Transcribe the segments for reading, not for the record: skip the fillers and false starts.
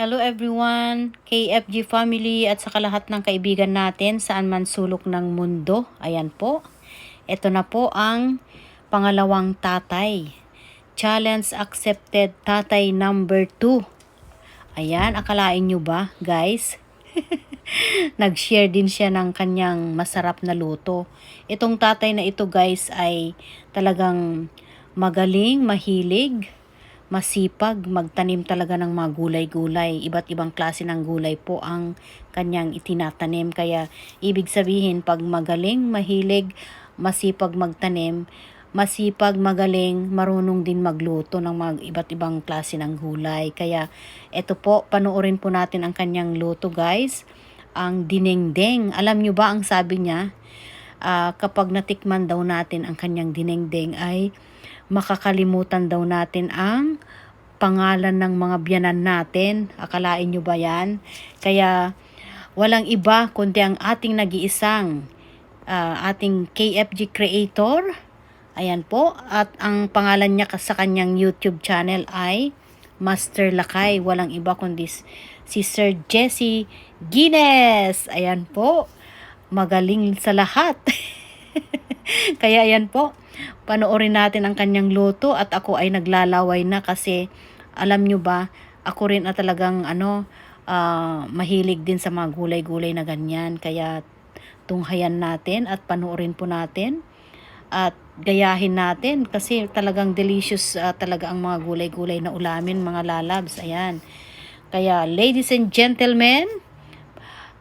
Hello everyone, KFG family at saka lahat ng kaibigan natin saan man sulok ng mundo. Ayan po, ito na po ang pangalawang tatay. Challenge accepted tatay number 2. Ayan, akalain nyo ba guys? Nag-share din siya ng kanyang masarap na luto. Itong tatay na ito guys ay talagang magaling, mahilig, masipag magtanim talaga ng mga gulay-gulay. Iba't ibang klase ng gulay po ang kanyang itinatanim. Kaya ibig sabihin pag magaling, mahilig, masipag magtanim, masipag, magaling, marunong din magluto ng mga iba't ibang klase ng gulay. Kaya ito po, panoorin po natin ang kanyang luto guys. Ang dinengdeng. Alam nyo ba ang sabi niya? Kapag natikman daw natin ang kanyang dinengdeng ay makakalimutan daw natin ang pangalan ng mga biyanan natin. Akalain nyo ba yan? Kaya walang iba kundi ang ating nag-iisang ating KFG creator. Ayan po. At ang pangalan niya sa kanyang YouTube channel ay Master Lakay. Walang iba kundi si Sir Jesse Guinness. Ayan po. Magaling sa lahat. Kaya ayan po. Panoorin natin ang kanyang luto at ako ay naglalaway na kasi alam nyo ba, ako rin na talagang mahilig din sa mga gulay-gulay na ganyan. Kaya tunghayan natin at panoorin po natin at gayahin natin kasi talagang delicious talaga ang mga gulay-gulay na ulamin mga lalabs. Ayan. Kaya ladies and gentlemen,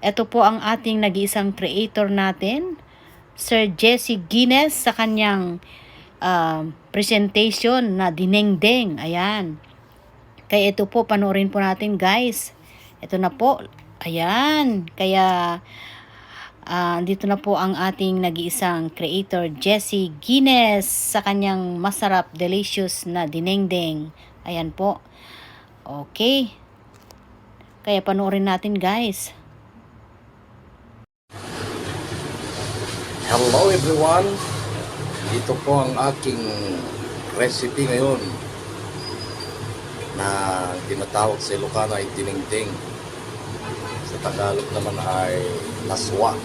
ito po ang ating nag-iisang creator natin, Sir Jesse Guinness sa kanyang presentation na dinengdeng. Ayan. Kaya ito po, panoorin po natin guys. Ito na po. Ayan. Kaya dito na po ang ating nag-iisang creator, Jesse Guinness sa kanyang masarap, delicious na dinengdeng. Ayan po. Okay. Kaya panoorin natin guys. Hello everyone! Ito po ang aking recipe ngayon na tinatawag sa Ilocano ay dinengdeng. Sa Tagalog naman ay laswa.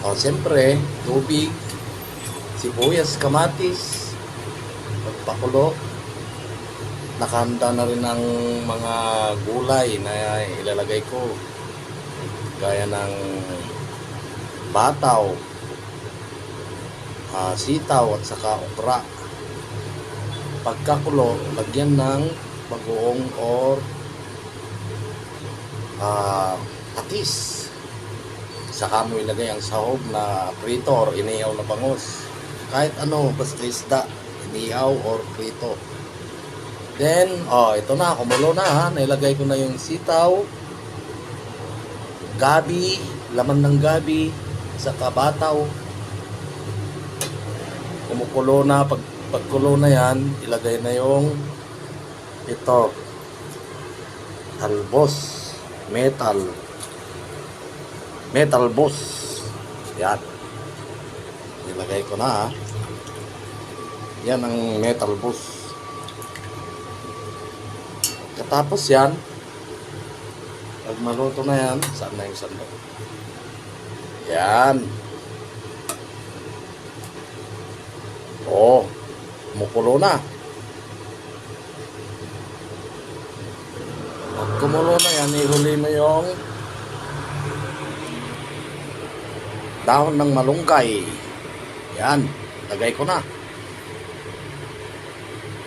O siyempre, tubig, sibuyas, kamatis, pagpakulo. Nakahanda na rin ang mga gulay na ilalagay ko. Gaya ng bataw, sitaw at saka okra. Pagkakulo, lagyan ng bagoong or patis. Saka mo ilagay ang sahog na prito or inihaw na bangus. Kahit ano, basta isda, inihaw or prito. Then, ito na, kumulo na ha. Nailagay ko na yung sitaw, gabi, laman ng gabi, saka bataw. Kumukulo na, pagkulo na yan, ilagay na yung ito, talbos, metal boss. Yan. Ilagay ko na ha. Yan ang metal boss. Katapos yan, pag maluto na yan, saan na yung sandok? Yan. Kumukulo na. Pag kumulo na yan, ihuli mo yung dahon ng malunggay. Yan. Lagay ko na.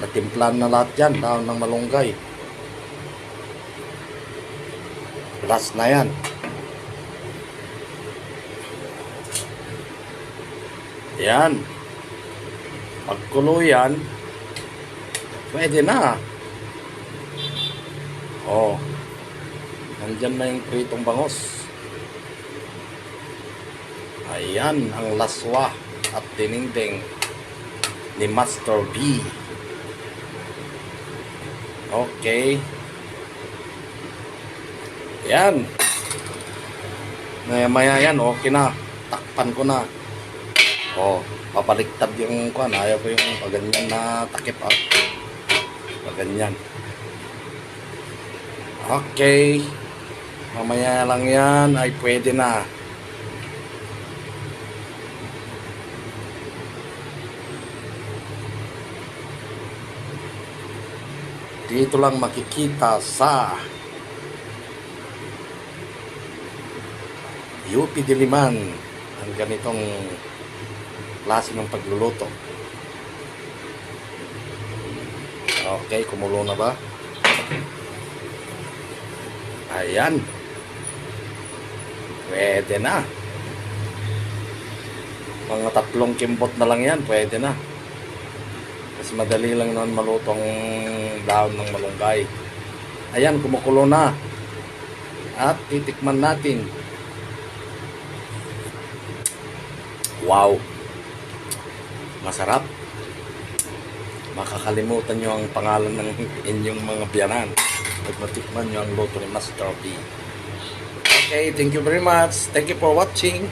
Natimplan na lahat yan, dahon ng malunggay. Last na yan. Yan. Pagkulo yan, pwede na. Nandyan na yung pritong bangus. Ayan ang laswa at dinengdeng ni Master B. Okay. Yan. Maya yan, okay na. Takpan ko na. Papaliktad yung kuan. Ayaw ko yung paganyan na takip. Paganyan. Okay. Mamaya lang yan ay pwede na. Dito lang makikita sa UP Diliman ang ganitong klase ng pagluluto. Okay, kumulo na ba? Ayan. Pwede na. Mga 3 kimbot na lang yan, pwede na. Kasi madali lang naman maluto ang dahon ng malunggay. Ayan, kumukulo na. At titikman natin. Wow! Masarap. Makakalimutan nyo ang pangalan ng inyong mga biyanan at matikman nyo ang luto ni Master B. Okay, thank you very much. Thank you for watching.